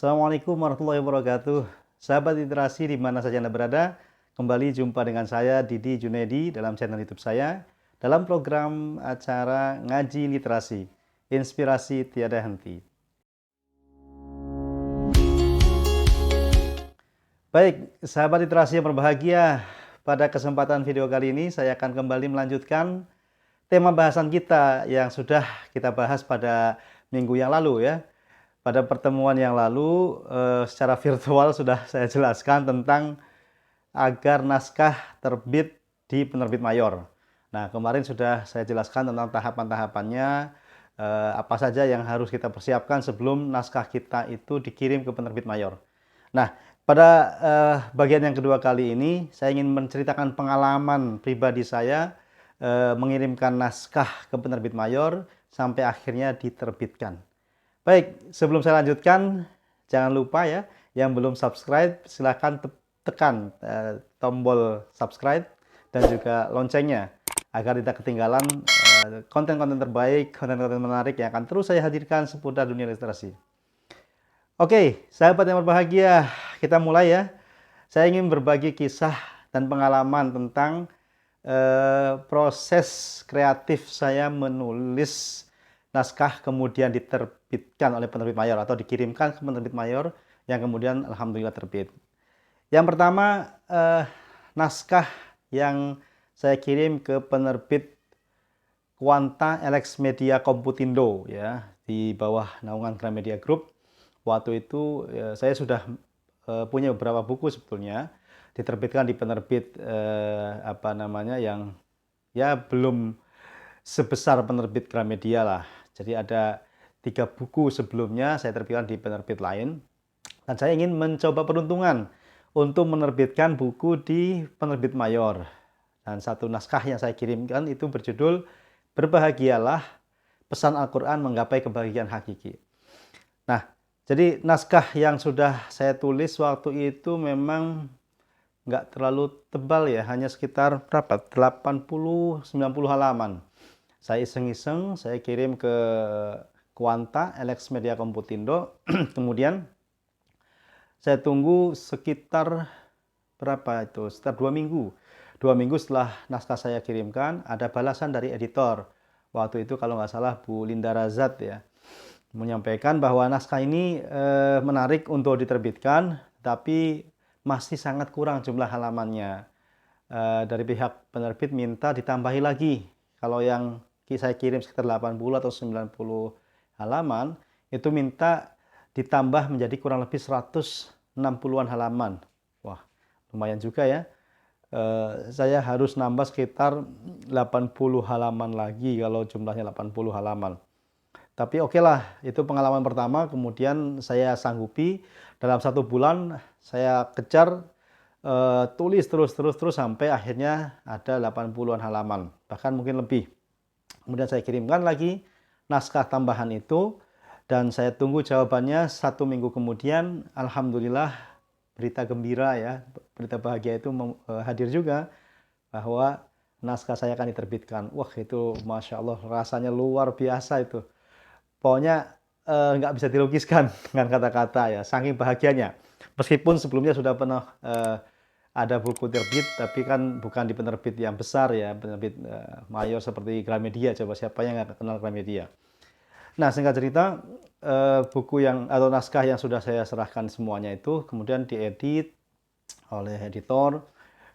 Assalamualaikum warahmatullahi wabarakatuh. Sahabat literasi di mana saja Anda berada, kembali jumpa dengan saya Didi Junedi dalam channel YouTube saya dalam program acara Ngaji Literasi, Inspirasi Tiada Henti. Baik, sahabat literasi yang berbahagia, pada kesempatan video kali ini saya akan kembali melanjutkan tema bahasan kita yang sudah kita bahas pada minggu yang lalu ya. Pada pertemuan yang lalu secara virtual sudah saya jelaskan tentang agar naskah terbit di penerbit mayor. Nah, kemarin sudah saya jelaskan tentang tahapan-tahapannya, apa saja yang harus kita persiapkan sebelum naskah kita itu dikirim ke penerbit mayor. Nah, pada bagian yang kedua kali ini saya ingin menceritakan pengalaman pribadi saya mengirimkan naskah ke penerbit mayor sampai akhirnya diterbitkan. Baik, sebelum saya lanjutkan, jangan lupa ya, yang belum subscribe silahkan tekan tombol subscribe dan juga loncengnya agar tidak ketinggalan konten-konten terbaik, konten-konten menarik yang akan terus saya hadirkan seputar dunia literasi. Oke, sahabat yang berbahagia, kita mulai ya. Saya ingin berbagi kisah dan pengalaman tentang proses kreatif saya menulis naskah kemudian diterbitkan oleh penerbit mayor atau dikirimkan ke penerbit mayor yang kemudian alhamdulillah terbit. Yang pertama, naskah yang saya kirim ke penerbit Quanta Elex Media Komputindo ya, di bawah naungan Gramedia Group. Waktu itu saya sudah punya beberapa buku sebetulnya diterbitkan di penerbit yang ya belum sebesar penerbit Gramedia lah. Jadi ada 3 buku sebelumnya saya terbitkan di penerbit lain. Dan saya ingin mencoba peruntungan untuk menerbitkan buku di penerbit mayor. Dan satu naskah yang saya kirimkan itu berjudul Berbahagialah, Pesan Al-Quran Menggapai Kebahagiaan Hakiki. Nah, jadi naskah yang sudah saya tulis waktu itu memang nggak terlalu tebal ya, hanya sekitar berapa? 80-90 halaman. Saya iseng-iseng, saya kirim ke Quanta Elex Media Komputindo. Kemudian saya tunggu sekitar berapa itu? Sekitar 2 minggu. 2 minggu setelah naskah saya kirimkan, ada balasan dari editor. Waktu itu kalau nggak salah Bu Linda Razat ya, menyampaikan bahwa naskah ini menarik untuk diterbitkan, tapi masih sangat kurang jumlah halamannya. Dari pihak penerbit minta ditambahi lagi. Kalau yang saya kirim sekitar 80 atau 90 halaman, itu minta ditambah menjadi kurang lebih 160-an halaman. Wah, lumayan juga ya. Saya harus nambah sekitar 80 halaman lagi kalau jumlahnya 80 halaman. Tapi oke lah, itu pengalaman pertama, kemudian saya sanggupi dalam 1 bulan saya kejar tulis terus sampai akhirnya ada 80-an halaman, bahkan mungkin lebih. Kemudian saya kirimkan lagi naskah tambahan itu dan saya tunggu jawabannya 1 minggu kemudian. Alhamdulillah, berita gembira ya, berita bahagia itu hadir juga bahwa naskah saya akan diterbitkan. Wah, itu Masya Allah, rasanya luar biasa itu. Pokoknya nggak bisa dilukiskan dengan kata-kata ya, saking bahagianya. Meskipun sebelumnya sudah pernah ada buku terbit, tapi kan bukan di penerbit yang besar ya, penerbit mayor seperti Gramedia. Coba siapa yang nggak kenal Gramedia. Nah, singkat cerita, buku yang atau naskah yang sudah saya serahkan semuanya itu kemudian diedit oleh editor,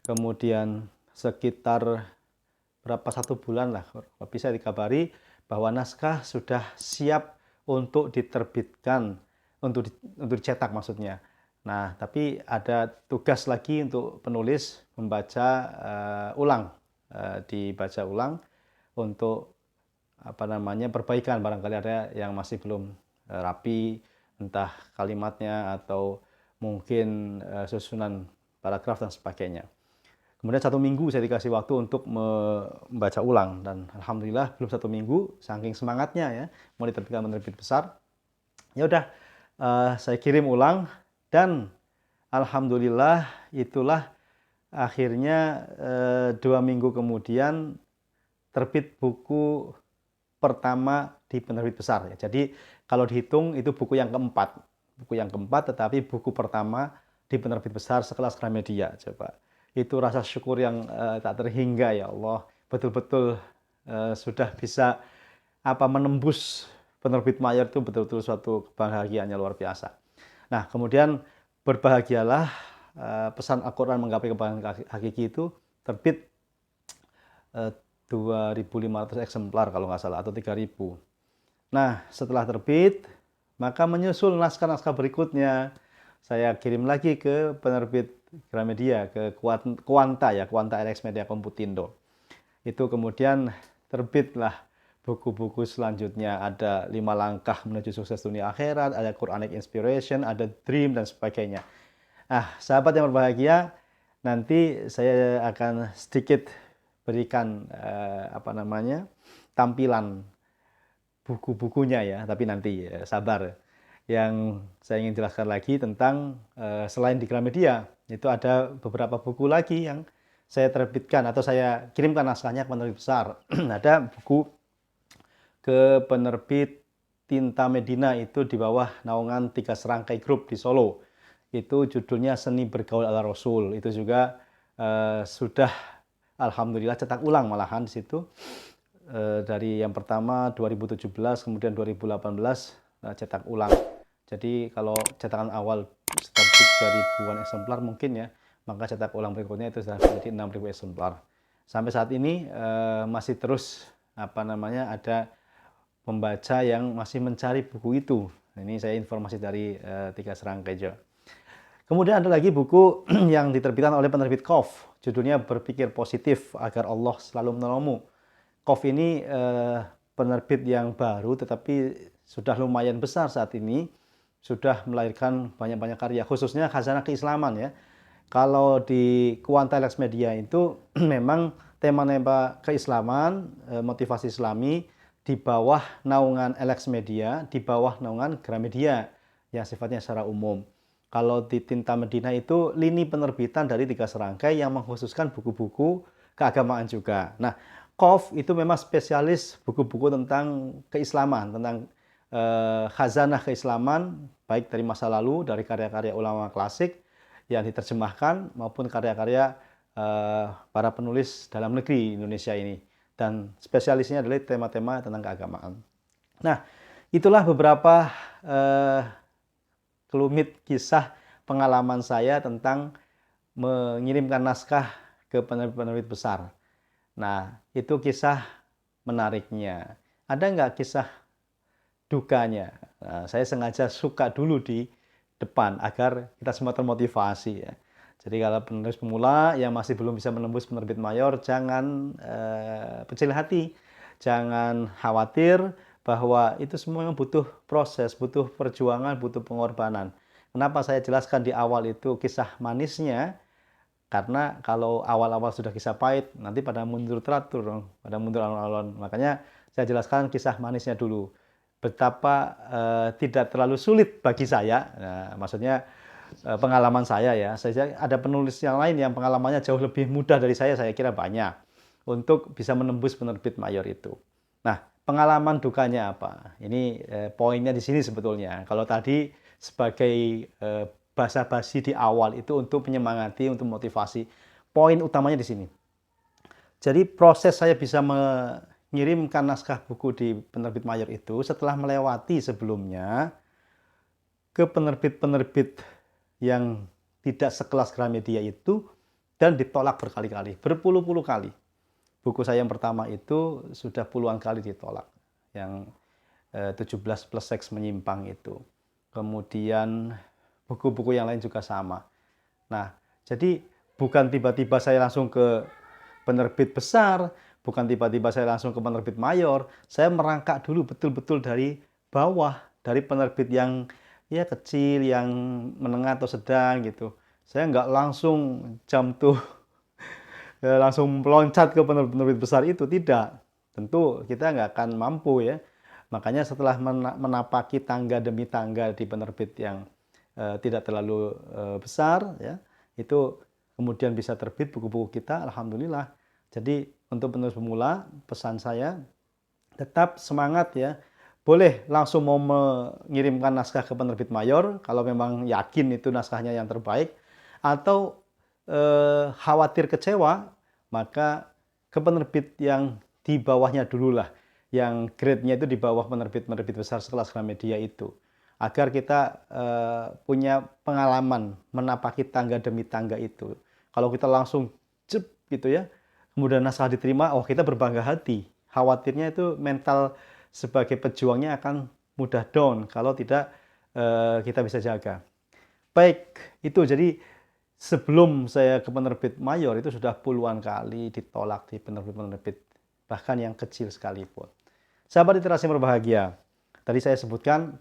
kemudian sekitar berapa 1 bulan lah, bisa dikabari bahwa naskah sudah siap untuk diterbitkan, untuk dicetak maksudnya. Nah, tapi ada tugas lagi untuk penulis membaca ulang, dibaca ulang untuk perbaikan, barangkali ada yang masih belum rapi, entah kalimatnya atau mungkin susunan paragraf dan sebagainya. Kemudian 1 minggu saya dikasih waktu untuk membaca ulang dan alhamdulillah belum 1 minggu, saking semangatnya ya mau diterbitkan penerbit besar. Ya udah, saya kirim ulang. Dan alhamdulillah itulah akhirnya 2 minggu kemudian terbit buku pertama di penerbit besar ya. Jadi kalau dihitung itu buku yang keempat. buku yang keempat, tetapi buku pertama di penerbit besar sekelas Gramedia. Coba itu rasa syukur yang tak terhingga, ya Allah, betul-betul sudah bisa menembus penerbit mayor, itu betul-betul suatu kebahagiaan yang luar biasa. Nah, kemudian berbahagialah, pesan Al-Quran Menggapai Kebahagiaan Hakiki itu terbit 2.500 eksemplar kalau nggak salah, atau 3.000. Nah, setelah terbit, maka menyusul naskah-naskah berikutnya. Saya kirim lagi ke penerbit Gramedia, ke Quanta ya, Quanta LX Media Komputindo. Itu kemudian terbitlah buku-buku selanjutnya. Ada 5 Langkah Menuju Sukses Dunia Akhirat, ada Quranic Inspiration, ada Dream, dan sebagainya. Nah, sahabat yang berbahagia, nanti saya akan sedikit berikan tampilan buku-bukunya ya, tapi nanti sabar. Yang saya ingin jelaskan lagi tentang selain di Gramedia, itu ada beberapa buku lagi yang saya terbitkan atau saya kirimkan naskahnya ke penerbit besar. Ada buku ke penerbit Tinta Medina, itu di bawah naungan Tiga Serangkai Group di Solo. Itu judulnya Seni Bergaul ala Rasul. Itu juga sudah alhamdulillah cetak ulang malahan di situ. Dari yang pertama 2017, kemudian 2018 cetak ulang. Jadi kalau cetakan awal terbit 3.000-an eksemplar mungkin ya, maka cetak ulang berikutnya itu sudah menjadi 6.000 eksemplar. Sampai saat ini masih terus ada pembaca yang masih mencari buku itu. Ini saya informasi dari Tiga Serangkai juga. Kemudian ada lagi buku yang diterbitkan oleh penerbit Qaf, judulnya Berpikir Positif Agar Allah Selalu Menolongmu. Qaf ini penerbit yang baru, tetapi sudah lumayan besar saat ini, sudah melahirkan banyak-banyak karya, khususnya khazanah keislaman ya. Kalau di Quanta LX Media itu memang tema-tema keislaman, motivasi islami, di bawah naungan LX Media, di bawah naungan Gramedia yang sifatnya secara umum. Kalau di Tinta Medina itu lini penerbitan dari Tiga Serangkai yang mengkhususkan buku-buku keagamaan juga. Nah, Qaf itu memang spesialis buku-buku tentang keislaman, tentang khazanah keislaman, baik dari masa lalu, dari karya-karya ulama klasik yang diterjemahkan, maupun karya-karya para penulis dalam negeri Indonesia ini. Dan spesialisnya adalah tema-tema tentang keagamaan. Nah, itulah beberapa kelumit kisah pengalaman saya tentang mengirimkan naskah ke penerbit-penerbit besar. Nah, itu kisah menariknya. Ada nggak kisah dukanya? Nah, saya sengaja suka dulu di depan agar kita semua termotivasi ya. Jadi kalau penulis pemula yang masih belum bisa menembus penerbit mayor, jangan kecil hati, jangan khawatir, bahwa itu semua yang butuh proses, butuh perjuangan, butuh pengorbanan. Kenapa saya jelaskan di awal itu kisah manisnya? Karena kalau awal-awal sudah kisah pahit, nanti pada mundur teratur dong, pada mundur alon-alon. Makanya saya jelaskan kisah manisnya dulu. Betapa tidak terlalu sulit bagi saya, maksudnya pengalaman saya ya. Saya ada penulis yang lain yang pengalamannya jauh lebih mudah dari saya kira banyak, untuk bisa menembus penerbit mayor itu. Nah, pengalaman dukanya apa? Ini poinnya di sini sebetulnya. Kalau tadi sebagai basa-basi di awal itu untuk menyemangati, untuk motivasi, poin utamanya di sini. Jadi proses saya bisa mengirimkan naskah buku di penerbit mayor itu setelah melewati sebelumnya ke penerbit-penerbit yang tidak sekelas Gramedia itu, dan ditolak berkali-kali, berpuluh-puluh kali. Buku saya yang pertama itu sudah puluhan kali ditolak, yang 17 plus seks menyimpang itu. Kemudian buku-buku yang lain juga sama. Nah, jadi bukan tiba-tiba saya langsung ke penerbit besar, bukan tiba-tiba saya langsung ke penerbit mayor. Saya merangkak dulu betul-betul dari bawah, dari penerbit yang ya kecil, yang menengah atau sedang gitu. Saya nggak langsung jump tuh langsung meloncat ke penerbit besar itu, tidak. Tentu kita nggak akan mampu ya. Makanya setelah menapaki tangga demi tangga di penerbit yang tidak terlalu besar ya, itu kemudian bisa terbit buku-buku kita, alhamdulillah. Jadi untuk penulis pemula, pesan saya tetap semangat ya, boleh langsung mau mengirimkan naskah ke penerbit mayor kalau memang yakin itu naskahnya yang terbaik, atau khawatir kecewa, maka ke penerbit yang di bawahnya dulu lah, yang grade-nya itu di bawah penerbit-penerbit besar sekelas Gramedia itu, agar kita punya pengalaman menapaki tangga demi tangga itu. Kalau kita langsung cep gitu ya, kemudian naskah diterima, oh kita berbangga hati. Khawatirnya itu mental sebagai pejuangnya akan mudah down kalau tidak kita bisa jaga. Baik, itu jadi sebelum saya ke penerbit mayor itu sudah puluhan kali ditolak di penerbit-penerbit, bahkan yang kecil sekalipun. Sahabat literasi yang berbahagia, tadi saya sebutkan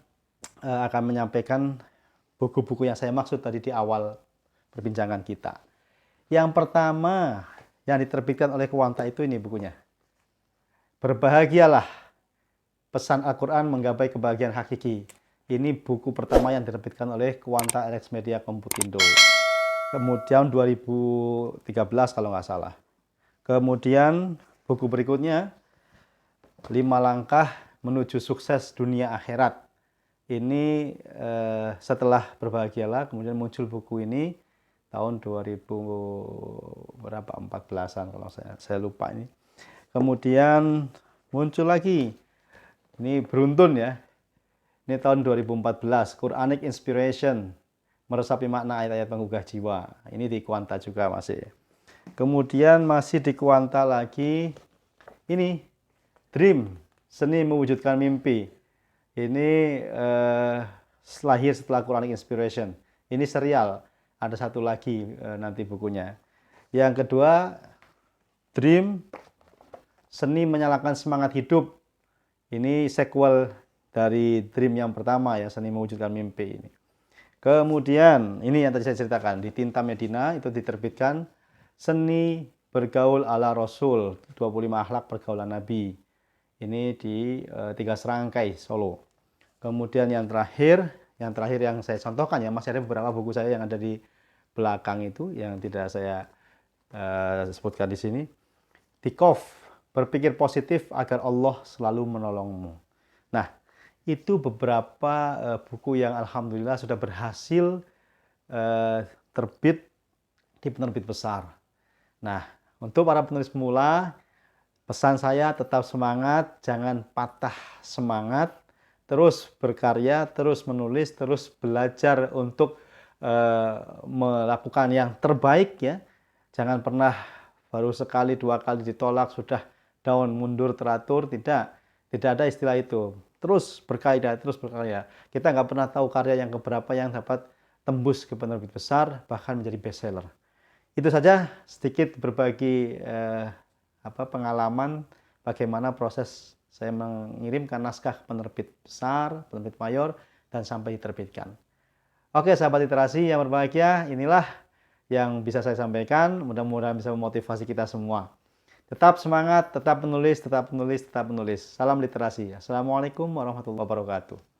akan menyampaikan buku-buku yang saya maksud tadi di awal perbincangan kita. Yang pertama yang diterbitkan oleh Quanta itu ini bukunya. Berbahagialah, pesan Al-Quran menggapai kebahagiaan hakiki. Ini buku pertama yang diterbitkan oleh Quanta Alex Media Komputindo. Kemudian 2013 kalau nggak salah. Kemudian buku berikutnya 5 langkah menuju sukses dunia akhirat. Ini setelah berbahagialah kemudian muncul buku ini tahun 2000 berapa 14-an kalau saya lupa ini. Kemudian muncul lagi. Ini beruntun ya. Ini tahun 2014, Quranic Inspiration, meresapi makna ayat-ayat penggugah jiwa. Ini di Quanta juga masih. Kemudian masih di Quanta lagi, ini Dream, seni mewujudkan mimpi. Ini lahir setelah Quranic Inspiration. Ini serial, ada satu lagi nanti bukunya. Yang kedua, Dream, seni menyalakan semangat hidup. Ini sequel dari Dream yang pertama ya, seni mewujudkan mimpi ini. Kemudian ini yang tadi saya ceritakan di Tinta Medina itu diterbitkan seni bergaul ala Rasul, 25 akhlak pergaulan Nabi. Ini di 3 Serangkai Solo. Kemudian yang terakhir yang saya contohkan ya, masih ada beberapa buku saya yang ada di belakang itu yang tidak saya sebutkan di sini. Tikof, berpikir positif agar Allah selalu menolongmu. Nah, itu beberapa buku yang alhamdulillah sudah berhasil terbit di penerbit besar. Nah, untuk para penulis pemula, pesan saya tetap semangat, jangan patah semangat, terus berkarya, terus menulis, terus belajar untuk melakukan yang terbaik ya. Jangan pernah baru sekali, 2 kali ditolak sudah down, mundur teratur, tidak ada istilah itu. Terus berkarya, terus berkarya. Kita nggak pernah tahu karya yang keberapa yang dapat tembus ke penerbit besar, bahkan menjadi bestseller. Itu saja sedikit berbagi pengalaman bagaimana proses saya mengirimkan naskah ke penerbit besar, penerbit mayor, dan sampai diterbitkan. Oke sahabat literasi yang berbahagia, inilah yang bisa saya sampaikan. Mudah-mudahan bisa memotivasi kita semua. Tetap semangat, tetap menulis, tetap menulis, tetap menulis. Salam literasi. Assalamualaikum warahmatullahi wabarakatuh.